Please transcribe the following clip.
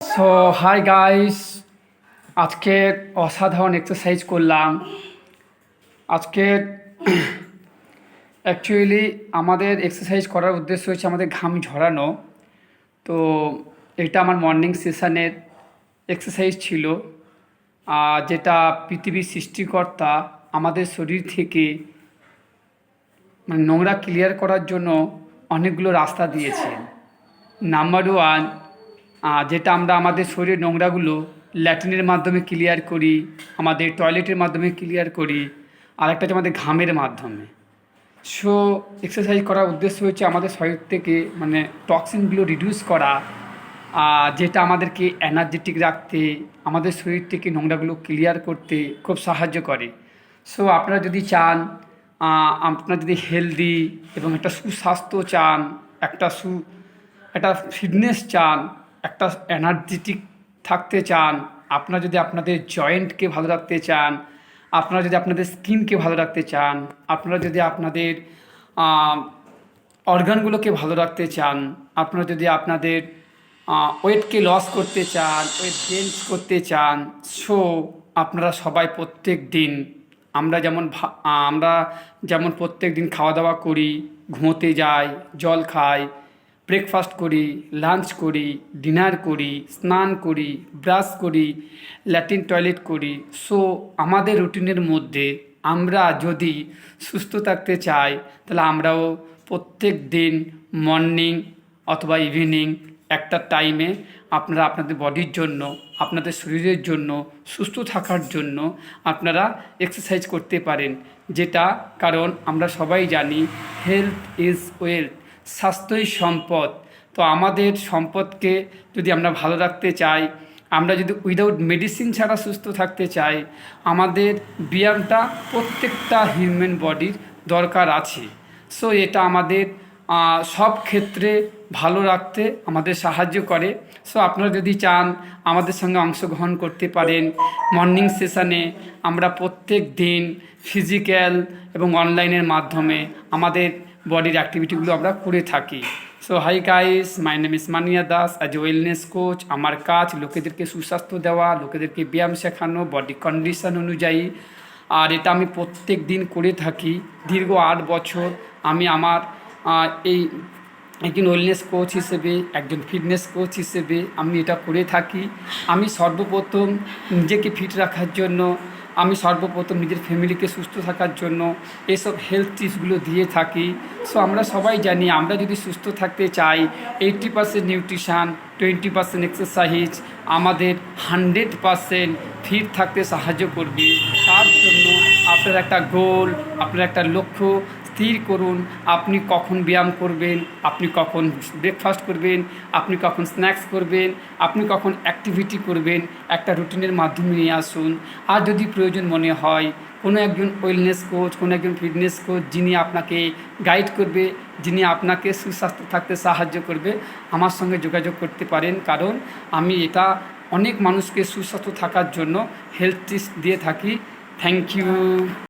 So hi guys, আজকে অসাধারণ exercise করলাম। আজকে অ্যাকচুয়ালি আমাদের এক্সারসাইজ করার উদ্দেশ্য হচ্ছে আমাদের ঘাম ঝরানো। তো এটা আমার মর্নিং সেশনের এক্সারসাইজ ছিল, যেটা পৃথিবীর সৃষ্টিকর্তা আমাদের শরীর থেকে নোংরা ক্লিয়ার করার জন্য অনেকগুলো রাস্তা দিয়েছেন। নাম্বার ওয়ান, যেটা আমরা আমাদের শরীরের নোংরাগুলো ল্যাট্রিনের মাধ্যমে ক্লিয়ার করি, আমাদের টয়লেটের মাধ্যমে ক্লিয়ার করি, আর একটা হচ্ছে আমাদের ঘামের মাধ্যমে। সো এক্সারসাইজ করার উদ্দেশ্য হচ্ছে আমাদের শরীর থেকে টক্সিনগুলো রিডিউস করা, যেটা আমাদেরকে এনার্জেটিক রাখতে, আমাদের শরীর থেকে নোংরাগুলো ক্লিয়ার করতে খুব সাহায্য করে। সো আপনারা যদি চান, আপনারা যদি হেলদি এবং একটা সুস্বাস্থ্য চান, একটা ফিটনেস চান, একটা এনার্জেটিক থাকতে চান, আপনারা যদি আপনাদের জয়েন্টকে ভালো রাখতে চান, আপনারা যদি আপনাদের স্কিনকে ভালো রাখতে চান, আপনারা যদি আপনাদের অর্গানগুলোকে ভালো রাখতে চান, আপনারা যদি আপনাদের ওয়েটকে লস করতে চান, ওয়েট গেইন করতে চান, সো আপনারা সবাই প্রত্যেক দিন আমরা যেমন প্রত্যেক দিন খাওয়া দাওয়া করি, ঘুমোতে যাই, জল খাই, ব্রেকফাস্ট করি, লাঞ্চ করি, ডিনার করি, স্নান করি, ব্রাশ করি, ল্যাট্রিন টয়লেট করি। সো আমাদের রুটিনের মধ্যে আমরা যদি সুস্থ থাকতে চাই, তাহলে আমরাও প্রত্যেক দিন মর্নিং অথবা ইভিনিং একটা টাইমে আপনারা আপনাদের বডির জন্য, আপনাদের শরীরের জন্য, সুস্থ থাকার জন্য আপনারা এক্সারসাইজ করতে পারেন। যেটা কারণ আমরা সবাই জানি হেলথ ইজ ওয়েলথ, স্বাস্থ্যই সম্পদ। তো আমাদের সম্পদকে যদি আমরা ভালো রাখতে চাই, আমরা যদি উইদাউট মেডিসিন ছাড়া সুস্থ থাকতে চাই, আমাদের ব্যায়ামটা প্রত্যেকটা হিউম্যান বডির দরকার আছে। সো এটা আমাদের সব ক্ষেত্রে ভালো রাখতে আমাদের সাহায্য করে। সো আপনারা যদি চান আমাদের সঙ্গে অংশগ্রহণ করতে পারেন মর্নিং সেশানে। আমরা প্রত্যেক দিন ফিজিক্যাল এবং অনলাইনের মাধ্যমে আমাদের বডির অ্যাক্টিভিটিগুলো আমরা করে থাকি। So hi guys, my name is Mania Das. As a wellness coach আমার কাজ লোকেদেরকে সুস্বাস্থ্য দেওয়া, লোকেদেরকে ব্যায়াম শেখানো বডি কন্ডিশন অনুযায়ী। আর এটা আমি প্রত্যেক দিন করে থাকি। দীর্ঘ 8 বছর আমি আমার একজন ওয়েলনেস কোচ হিসেবে, একজন ফিটনেস কোচ হিসেবে আমি এটা করে থাকি। আমি সর্বপ্রথম নিজেকে ফিট রাখার জন্য, আমি সর্বপ্রথম নিজের ফ্যামিলিকে সুস্থ থাকার জন্য এইসব হেলথ টিপসগুলো দিয়ে থাকি। সো আমরা সবাই জানি, আমরা যদি সুস্থ থাকতে চাই 80% নিউট্রিশান, 20% এক্সারসাইজ আমাদের 100% ফিট থাকতে সাহায্য করবে। তার জন্য আপনার একটা গোল, আপনার একটা লক্ষ্য স্থির করুন। আপনি কখন ব্যায়াম করবেন, আপনি কখন ব্রেকফাস্ট করবেন, আপনি কখন স্ন্যাক্স করবেন, আপনি কখন অ্যাক্টিভিটি করবেন, একটা রুটিনের মাধ্যমে নিয়ে আসুন। আর যদি প্রয়োজন মনে হয় কোনো একজন ওয়েলনেস কোচ, কোনো একজন ফিটনেস কোচ যিনি আপনাকে গাইড করবে, যিনি আপনাকে সুস্বাস্থ্য থাকতে সাহায্য করবে, আমার সঙ্গে যোগাযোগ করতে পারেন। কারণ আমি এটা অনেক মানুষকে সুস্বাস্থ্য থাকার জন্য হেলথ টিপস দিয়ে থাকি। Thank you.